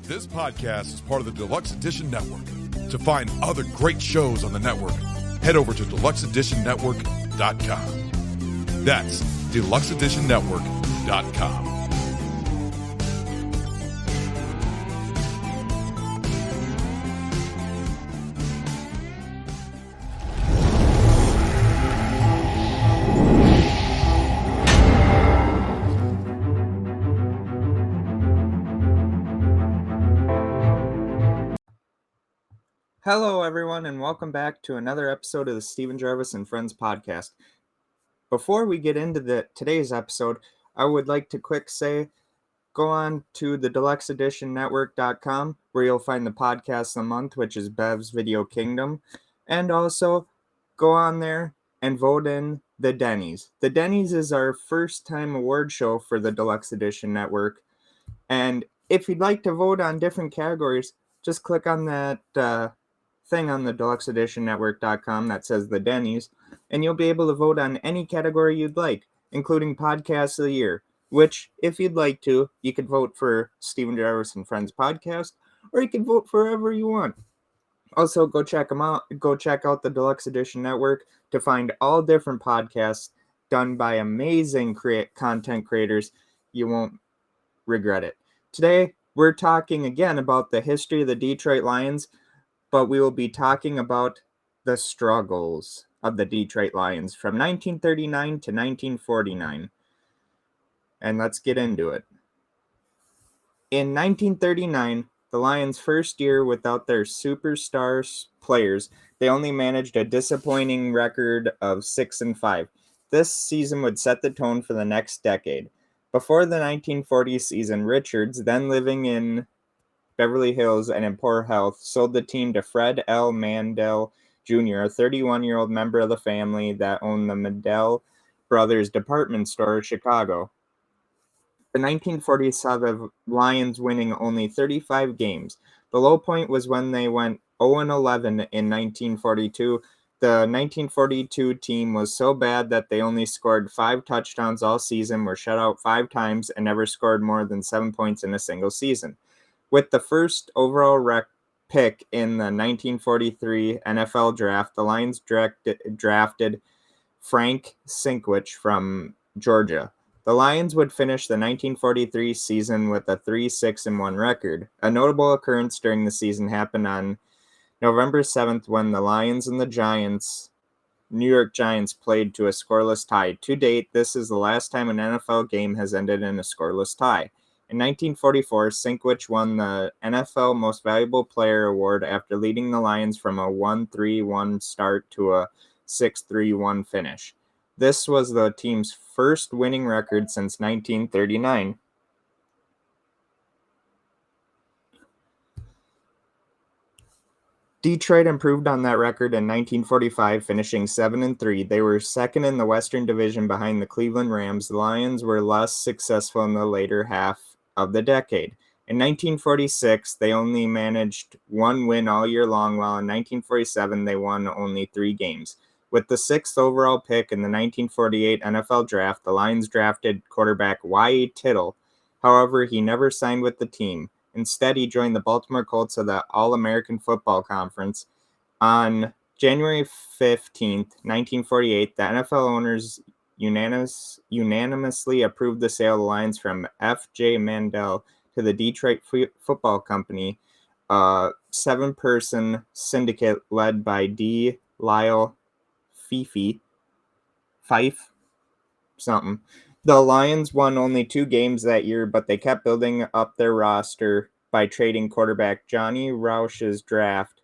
This podcast is part of the Deluxe Edition Network. To find other great shows on the network, head over to deluxeeditionnetwork.com. That's deluxeeditionnetwork.com. Hello, everyone, and welcome back to another episode of the Stephen Jarvis and Friends podcast. Before we get into today's episode, I would like to go on to the deluxeeditionnetwork.com, where you'll find the podcast of the month, which is Bev's Video Kingdom, and also go on there and vote in the Denny's. The Denny's is our first-time award show for the Deluxe Edition Network, and if you'd like to vote on different categories, just click on that thing on the deluxeeditionnetwork.com that says the Denny's, and you'll be able to vote on any category you'd like, including Podcast of the Year, which, if you'd like to, you could vote for Stephen Jarvis and Friends podcast, or you can vote for whoever you want. Also, go check them out. Go check out the Deluxe Edition Network to find all different podcasts done by amazing content creators. You won't regret it. Today, we're talking again about the history of the Detroit Lions, but we will be talking about the struggles of the Detroit Lions from 1939 to 1949. And let's get into it. In 1939, the Lions' first year without their superstar players, they only managed a disappointing record of 6-5. This season would set the tone for the next decade. Before the 1940 season, Richards, then living in Beverly Hills and in poor health, sold the team to Fred L. Mandel Jr., a 31-year-old member of the family that owned the Mandel Brothers department store in Chicago. The 1940s saw the Lions winning only 35 games. The low point was when they went 0-11 in 1942. The 1942 team was so bad that they only scored 5 touchdowns all season, were shut out 5 times, and never scored more than 7 points in a single season. With the first overall pick in the 1943 NFL draft, the Lions drafted Frank Sinkwich from Georgia. The Lions would finish the 1943 season with a 3-6-1 record. A notable occurrence during the season happened on November 7th when the Lions and the New York Giants played to a scoreless tie. To date, this is the last time an NFL game has ended in a scoreless tie. In 1944, Sinkwich won the NFL Most Valuable Player award after leading the Lions from a 1-3-1 start to a 6-3-1 finish. This was the team's first winning record since 1939. Detroit improved on that record in 1945, finishing 7-3. They were second in the Western Division behind the Cleveland Rams. The Lions were less successful in the later half of the decade. In 1946, they only managed 1 win all year long, while in 1947, they won only 3 games. With the 6th overall pick in the 1948 NFL Draft, the Lions drafted quarterback Y.E. Tittle. However, he never signed with the team. Instead, he joined the Baltimore Colts of the All-American Football Conference. On January 15, 1948, the NFL owners unanimously approved the sale of the Lions from F.J. Mandel to the Detroit Football Company, a 7-person syndicate led by D. Lyle Fife. The Lions won only 2 games that year, but they kept building up their roster by trading quarterback Johnny Roush's draft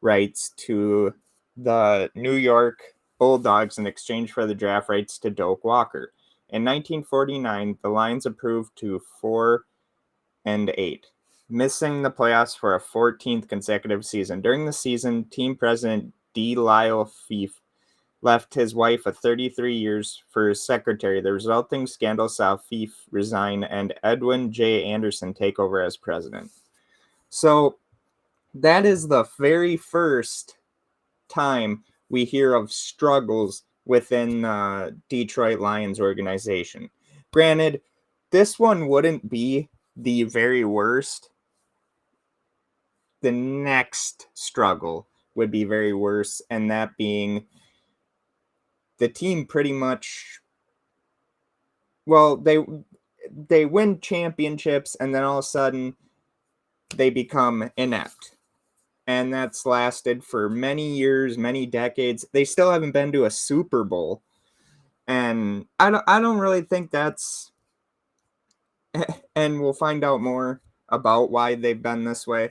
rights to the New York Bulldogs in exchange for the draft rights to Doak Walker. In 1949, the Lions improved to 4-8, missing the playoffs for a 14th consecutive season. During the season, team president D. Lyle Fife left his wife of 33 years for his secretary. The resulting scandal saw Fife resign and Edwin J. Anderson take over as president. So that is the very first time we hear of struggles within the Detroit Lions organization. Granted, this one wouldn't be the very worst the next struggle would be very worse, and that being the team pretty much, well, they win championships and then all of a sudden they become inept. And that's lasted for many years, many decades. They still haven't been to a Super Bowl. And I don't really think that's, and we'll find out more about why they've been this way.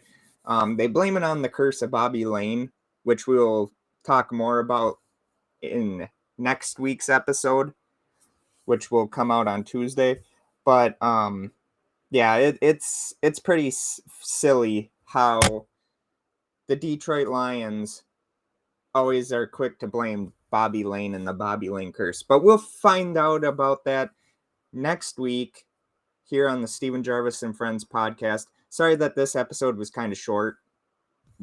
They blame it on the curse of Bobby Lane, which we'll talk more about in next week's episode, which will come out on Tuesday. But yeah, it's pretty silly how the Detroit Lions always are quick to blame Bobby Lane and the Bobby Lane curse. But we'll find out about that next week here on the Steven Jarvis and Friends podcast. Sorry that this episode was kind of short.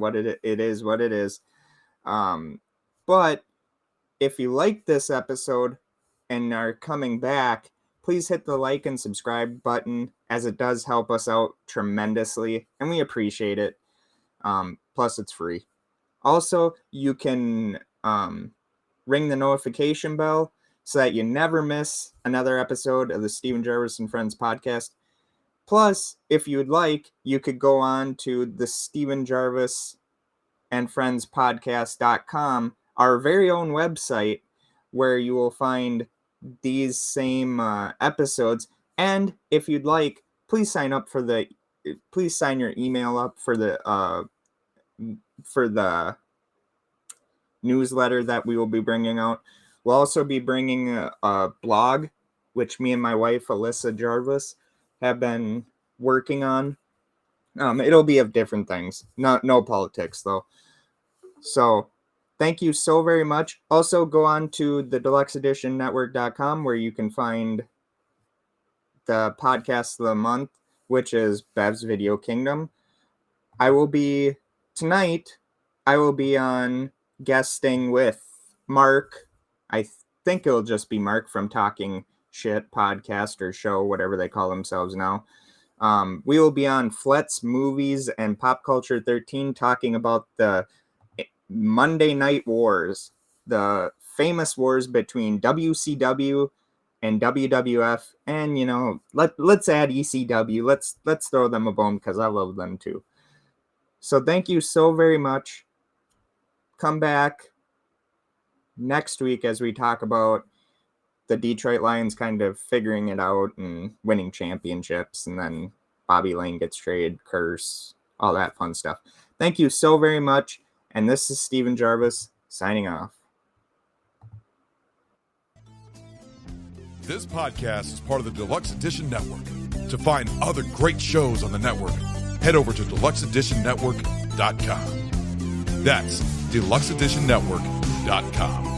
It is what it is. But if you like this episode and are coming back, please hit the like and subscribe button, as it does help us out tremendously, and we appreciate it. Plus, it's free. Also, you can ring the notification bell so that you never miss another episode of the Steven Jarvis and Friends podcast. Plus, if you'd like, you could go on to the Steven Jarvis and Friends podcast.com, our very own website, where you will find these same episodes. And if you'd like, please sign your email up for the newsletter that we will be bringing out. We'll also be bringing a blog, which me and my wife, Alyssa Jarvis, have been working on. It'll be of different things. No politics, though. So thank you so very much. Also, go on to the deluxeeditionnetwork.com, where you can find the podcast of the month, which is Bev's Video Kingdom. Tonight, I will be on guesting with Mark. I think it'll just be Mark from Talking Shit podcast or show, whatever they call themselves now. We will be on Flet's Movies and Pop Culture 13, talking about the Monday Night Wars, the famous wars between WCW and WWF, and let's add ECW. Let's throw them a bone, because I love them too. So thank you so very much. Come back next week as we talk about the Detroit Lions kind of figuring it out and winning championships, and then Bobby Lane gets traded, curse, all that fun stuff. Thank you so very much. And this is Steven Jarvis signing off. This podcast is part of the Deluxe Edition Network. To find other great shows on the network, head over to deluxeeditionnetwork.com. That's deluxeeditionnetwork.com.